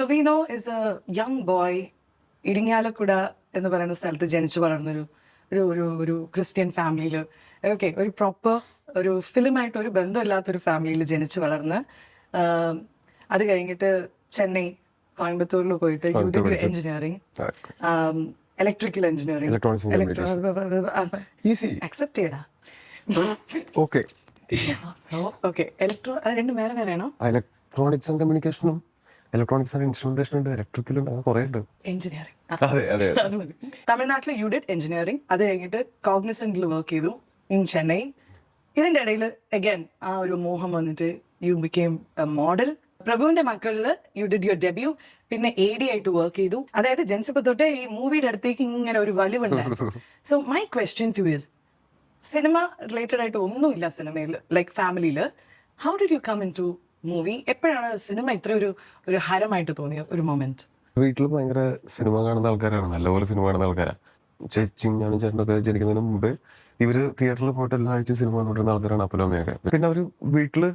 Tovino is A young boy, Irinjalakuda എന്ന് പറയുന്ന സ്ഥലത്ത് ജനിച്ചു വളർന്നൊരു ഒരു ഒരു ഒരു ക്രിസ്ത്യൻ ഫാമിലിയിൽ, ഓക്കെ, ഒരു പ്രോപ്പർ ഒരു ഫിലിമായിട്ട് ഒരു ബന്ധമില്ലാത്തൊരു ഫാമിലിയിൽ ജനിച്ചു വളർന്ന് അത് കഴിഞ്ഞിട്ട് ചെന്നൈ, കോയമ്പത്തൂരിൽ പോയിട്ട് you did engineering, electrical engineering, accept ചെയ്യടാ. ഓക്കെ ഓക്കെ, രണ്ടും വേറെ വേറെയാണോ? ഇലക്ട്രോണിക്സ് ആൻഡ് കമ്മ്യൂണിക്കേഷനും ഇലക്ട്രോണിക്സ് ആൻഡ് ഇൻസ്ട്രുമെന്റേഷൻ ഉണ്ട്, ഇലക്ട്രിക്കൽ ഉണ്ട്, അങ്ങനെ കുറെ ഉണ്ട്. എഞ്ചിനീയറിംഗ്. അതെ അതെ തമിഴ്നാട്ടിൽ യു ഡിഡ് എഞ്ചിനീയറിംഗ്, അത് കഴിഞ്ഞിട്ട് കോഗ്നിസന്റിൽ വർക്ക് ചെയ്തു ഇൻ ചെന്നൈ. ഇതിന്റെ ഇടയിൽ അഗൈൻ ആ ഒരു മോഹം വന്നിട്ട് യു ബിക്കെയിം എ മോഡൽ. പ്രഭുവിന്റെ മക്കളിൽ യു ഡിഡ് യുവർ ഡെബ്യൂ, പിന്നെ AD ആയിട്ട് വർക്ക് ചെയ്തു. അതായത് ജനിച്ചപ്പോ തൊട്ടേ ഈ മൂവിയുടെ അടുത്തേക്ക് ഇങ്ങനെ ഒരു വലിവുണ്ടായിരുന്നു. So my question to is, സിനിമ റിലേറ്റഡ് ആയിട്ട് ഒന്നുമില്ല സിനിമയിൽ, ലൈക്ക് ഫാമിലിയിൽ, how did you come into movie? എപ്പോഴാണ് സിനിമ ഇത്ര ഒരു ഹരമായിട്ട് തോന്നിയ ഒരു മൊമെന്റ്? വീട്ടിൽ ഭയങ്കര സിനിമ കാണുന്ന ആൾക്കാരാണ്, നല്ലപോലെ സിനിമ കാണുന്ന ആൾക്കാരാണ്. ചേച്ചിയും ഞാനും ചേട്ടനൊക്കെ ജനിക്കുന്നതിന് മുമ്പ് ഇവര് തിയേറ്ററിൽ പോയിട്ട് എല്ലാ ആഴ്ചയും സിനിമ കണ്ടുകൊണ്ടിരുന്ന ആൾക്കാരാണ് അപ്പനും അമ്മയൊക്കെ. പിന്നെ അവര് വീട്ടില്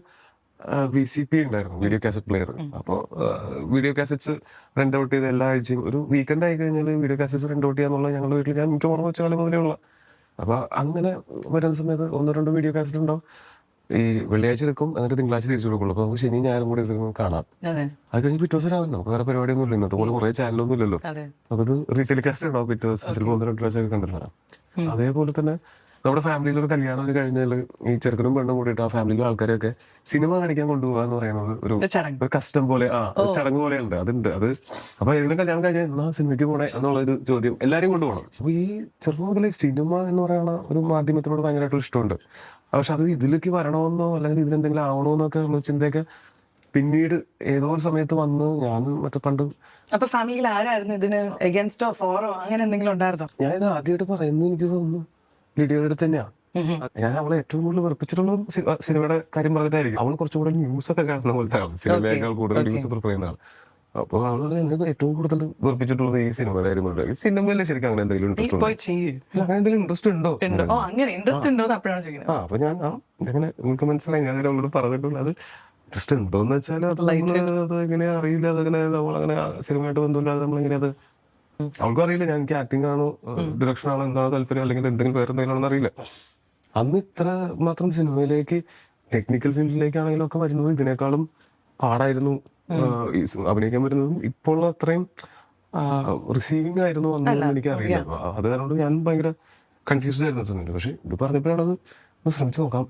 VCP ഉണ്ടായിരുന്നു, വീഡിയോ കാസറ്റ് പ്ലെയർ. അപ്പോൾ വീഡിയോ കാസറ്റ്സ് റെന്റ് ഔട്ട് ചെയ്ത് എല്ലാ ആഴ്ചയും ഒരു വീക്കെൻഡ് ആയി കഴിഞ്ഞാൽ വീഡിയോ കാസറ്റ്സ് റെന്റ് ഔട്ട് ചെയ്യാന്നുള്ള ഞങ്ങളുടെ വീട്ടിൽ ഞാൻ എനിക്ക് ഓർമ്മ വെച്ച കാലം മുതലേ ഉള്ള. അപ്പൊ അങ്ങനെ വരുന്ന സമയത്ത് 1-2 വീഡിയോ കാസറ്റ് ഉണ്ടാവും. ഈ വെള്ളിയാഴ്ച എടുക്കും, എന്നിട്ട് തിങ്കളാഴ്ച തിരിച്ചു കൊടുക്കുള്ളൂ. അപ്പൊ നമുക്ക് ശനി ഞായറും കൂടി ഇരുന്ന് കാണാം. അത് കഴിഞ്ഞ് പിറ്റേ ദിവസം രാവിലെ നമുക്ക് വേറെ പരിപാടിയൊന്നും ഇല്ല, ഇന്നത്തെ പോലെ കുറെ ചാനലൊന്നും ഇല്ലല്ലോ. അപ്പൊ ഇത് റീടെലികാസ്റ്റ് ഉണ്ടാവും പിറ്റേ ദിവസം, ചിലപ്പോൾ 1-2 പ്രാവശ്യം കണ്ടിട്ട്. അതേപോലെ തന്നെ നമ്മുടെ ഫാമിലിയിൽ ഒരു കല്യാണം ഒക്കെ കഴിഞ്ഞാൽ ഈ ചെറുക്കനും പെണ്ണും കൂടിയിട്ട് ആ ഫാമിലിയിലെ ആൾക്കാരെയൊക്കെ സിനിമ കാണിക്കാൻ കൊണ്ടുപോകുക എന്ന് പറയുന്നത് ഒരു കസ്റ്റം പോലെ, ഒരു ചടങ്ങ് പോലെ ഉണ്ട്. അതുണ്ട് അത്. അപ്പൊ ഏതെങ്കിലും കല്യാണം കഴിഞ്ഞാൽ എന്നാ സിനിമയ്ക്ക് പോണേ എന്നുള്ളൊരു ചോദ്യം എല്ലാവരും കൊണ്ടുപോകണം. അപ്പൊ ഈ ചെറുപ്പം മുതലേ സിനിമ എന്ന് പറയുന്ന ഒരു മാധ്യമത്തിനോട് ഭയങ്കരമായിട്ടുള്ള ഇഷ്ടമുണ്ട്. പക്ഷെ അത് ഇതിലേക്ക് വരണമെന്നോ അല്ലെങ്കിൽ ഇതിലെന്തെങ്കിലും ആവണമെന്നൊക്കെ ഉള്ള ചിന്തയൊക്കെ പിന്നീട് ഏതോ ഒരു സമയത്ത് വന്ന് ഞാൻ മറ്റേ പണ്ട്. അപ്പൊ ഫാമിലിയിൽ ആരായിരുന്നു ഇതിന് എഗൻസ്റ്റോ ഫോറോ അങ്ങനെ എന്തെങ്കിലും ഉണ്ടായിരുന്നോ? ഞാൻ ഇത് ആദ്യമായിട്ട് പറയുന്നത് എനിക്ക് തോന്നുന്നു ലിഡിയയുടെ അടുത്ത് തന്നെയാണ്. ഞാൻ അവളെ ഏറ്റവും കൂടുതൽ വെറുപ്പിച്ചിട്ടുള്ള സിനിമയുടെ കാര്യം പറഞ്ഞിട്ടായിരിക്കും. അവൾ കുറച്ചും കൂടെ ന്യൂസ് ഒക്കെ കാണുന്ന പോലത്തെ ആളാണ്, സിനിമയേക്കാൾ കൂടുതൽ ന്യൂസ് പ്രിഫർ ചെയ്യുന്ന ആൾ. അപ്പൊ അവളോട് എന്നെ ഏറ്റവും കൂടുതൽ വെറുപ്പിച്ചിട്ടുള്ളത് ഈ സിനിമയുടെ കാര്യം പറഞ്ഞിട്ട്. സിനിമയിലെ ശരിക്കും അങ്ങനെ എന്തെങ്കിലും ഇൻട്രസ്റ്റ് ഉണ്ടോ, അങ്ങനെ എന്തെങ്കിലും ഇൻട്രസ്റ്റ് ഉണ്ടോ? അപ്പൊ ഞാൻ ഇങ്ങനെ നിങ്ങൾക്ക് മനസ്സിലായി, ഞാൻ അവളോട് പറഞ്ഞിട്ടുള്ള അത് ഇൻട്രസ്റ്റ് ഉണ്ടോന്ന് വെച്ചാൽ അത് എങ്ങനെ അറിയില്ല. അതങ്ങനെ നമ്മളങ്ങനെ സിനിമയായിട്ട് ബന്ധമില്ലാതെ നമ്മളിങ്ങനെ അത് അവൾക്കും അറിയില്ല ഞാൻ എനിക്ക് ആക്ടിംഗ് ആണോ ഡിറക്ഷൻ ആണോ എന്താണ് താല്പര്യം, അല്ലെങ്കിൽ എന്തെങ്കിലും വേറെ എന്തെങ്കിലും ആണെന്ന് അറിയില്ല. അന്ന് ഇത്ര മാത്രം സിനിമയിലേക്ക് ടെക്നിക്കൽ ഫീൽഡിലേക്കാണെങ്കിലും ഒക്കെ വരുന്നത് ഇതിനേക്കാളും പാടായിരുന്നു അഭിനയിക്കാൻ വരുന്നതും. ഇപ്പോൾ അത്രയും റിസീവിംഗ് ആയിരുന്നു അന്ന് എനിക്ക് അറിയില്ല. അത് കാരണം ഞാൻ ഭയങ്കര കൺഫ്യൂസ്ഡ് ആയിരുന്ന സമയത്ത്. പക്ഷെ ഇത് പറഞ്ഞപ്പോഴാണ് അത് ശ്രമിച്ചു നോക്കാം.